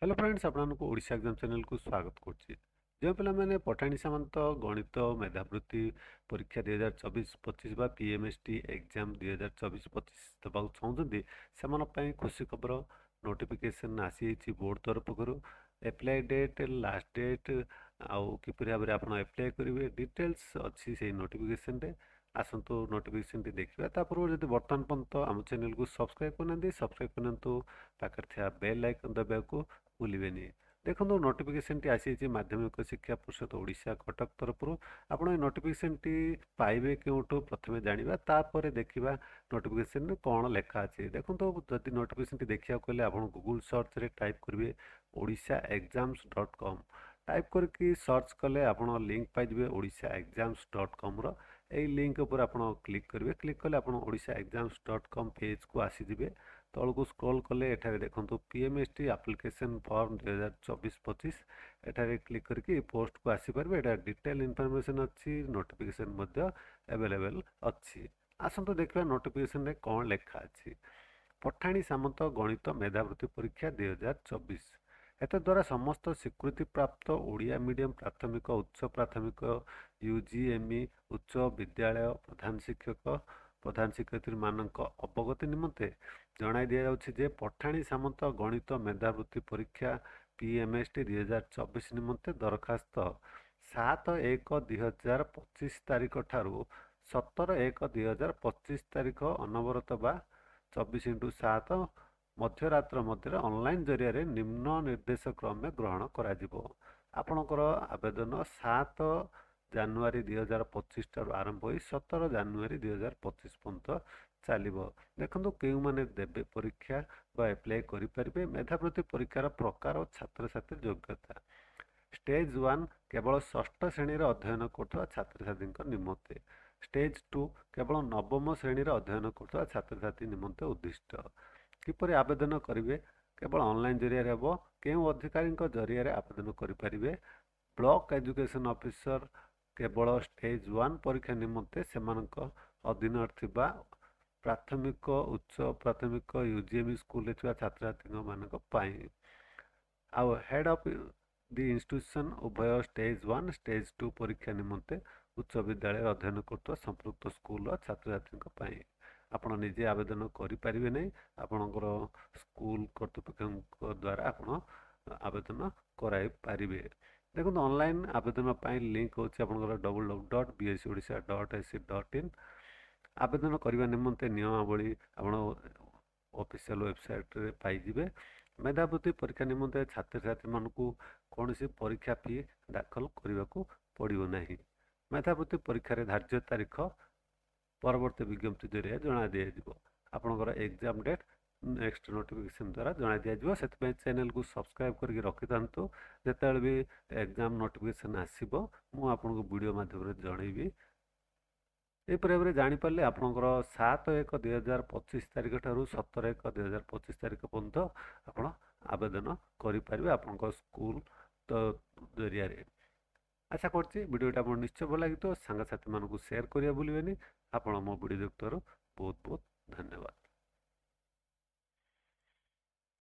Hello friends आपको Odisha exam channel को स्वागत करछि। जो पिला माने पठाणी सामंत गणित मेधावृत्ति परीक्षा 2024-25 बा पीएमएसटी एग्जाम 2024-25 दबाउ चाहते से खुशी खबर नोटिफिकेशन आसी बोर्ड तरफ करू एप्लाई डेट लास्ट डेट आउ किपर भाव में आप एप्लाई करेंगे डिटेल्स अच्छी से नोटिफिकेशन रे आसतु नोटिफिकेशन देखा तापूर्व जब बर्तमान पर्यंत आम चैनल को सब्सक्राइब करना सब्सक्राइब करना पाखे थे बेल आइकन दबा को भूलें। देखो नोटिफिकेशन टी आसी माध्यमिक शिक्षा परिषद ओडिशा कटक तरफ आप नोटिफिकेशन टी पाइबे क्योंठू प्रथम जाना तापर देखा नोटिफिकेशन कौन लेखा अच्छे। देखो जदि नोटिफिकेशन टी देखा कहले आप गूगल सर्च रे टाइप करेंगे odishaexams.com टाइप करके सर्च कले आप लिंक पाइबे odishaexams.com यही लिंक उपर आप क्लिक करेंगे। क्लिक कले आप odishaexams.com पेज को आसीजे तल को स्क्रॉल कले एठारे देखो पीएमएसटी एप्लिकेशन फॉर्म 2024-25 एठारे क्लिक करके पोस्ट को आसीपारे। एटा डिटेल इनफॉरमेशन अच्छी नोटिफिकेशन अवेलेबल अच्छी। आसतु देखा नोटिफिकेशन रे कौन लेखा अच्छी। पठाणी सामंत गणित मेधावृत्ति परीक्षा 2024 एत द्वारा समस्त स्वीकृति प्राप्त ओडिया मीडियम प्राथमिक उच्च प्राथमिक यूजीएमई उच्च विद्यालय प्रधान शिक्षयित्री मानक अवगति निमंते जणाई दिया जाउछि जे पठाणी सामंत गणित मेधावृत्ति परीक्षा पीएमएसटी 2024 निमंते दरखास्त 7/1/2025 तारीख ठारू 17/1/2025 तारीख अनवरत बा 24x7 मध्यरात्र मध्य ऑनलाइन जरिया निम्न निर्देश क्रमे ग्रहण करा आपणकर आवेदन 7 जानुआरी 2025 ठारू आरंभ हो 17 जानुआरी 2025 पर्यंत चलो। देखो क्यों माने देवे परीक्षा बा एप्लाई करें। मेधावृत्ति परीक्षार प्रकार और छात्र छात्री योग्यता स्टेज 1 केवल षष्ठ श्रेणी अध्ययन कर छात्र छात्री निमंते। स्टेज 2 केवल नवम श्रेणी अध्ययन कर छात्र छात्री निमंते उद्दिष्ट। किपर आवेदन करेंगे केवल ऑनलाइन जरिया हम क्यों अधिकारी जरिया आवेदन करेंगे। ब्लॉक एजुकेशन ऑफिसर केवल स्टेज 1 परीक्षा निमंते से अधीन थिबा प्राथमिक उच्च प्राथमिक यूजीएमई स्कूल छात्र छात्री मानक आउ हेड ऑफ दि इंस्टीट्यूशन उभय स्टेज 1 स्टेज 2 परीक्षा निमंते उच्च विद्यालय अध्ययन कर संपृक्त स्कूल छात्र छात्री आपण निजे आवेदन करें नहीं आपणकर स्कूल कर्तृपक्ष द्वारा आप आवेदन कराई पारे। देखो ऑनलाइन आवेदन लिंक हूँ www.bscodisha.ac.in आवेदन करने निमंते नियमावली आप ऑफिशियल वेबसाइट रे पाइबे। मेधावृत्ति परीक्षा निमंते छात्र छात्री मानू कौन सी परीक्षा फी दाखल करने को पड़ो ना। मेधावृत्ति परीक्षा धार्य तारीख परवर्ती विज्ञप्ति जरिए जना दिज्व आपंकर एग्जाम डेट नेक्स्ट नोटिफिकेशन द्वारा जना दिज्व से चैनल को सब्सक्राइब करके रखि था जिते भी एग्जाम नोटिफिकेशन आसो मुझे वीडियो माध्यम जनइबी। यहपर भाव में जापारे आपंकर 7/1/2025 तारीख ठारू 17/1/2025 तारीख पर्यंत आप आवेदन करेंगे आप स्कूल जरिया। आशा करछि वीडियोटा आप निश्चय भल लगी सांगसाथी मानक सेयार करिया भूलिबेनी। आपण मो वीडियो देखुवर बहुत बहुत धन्यवाद।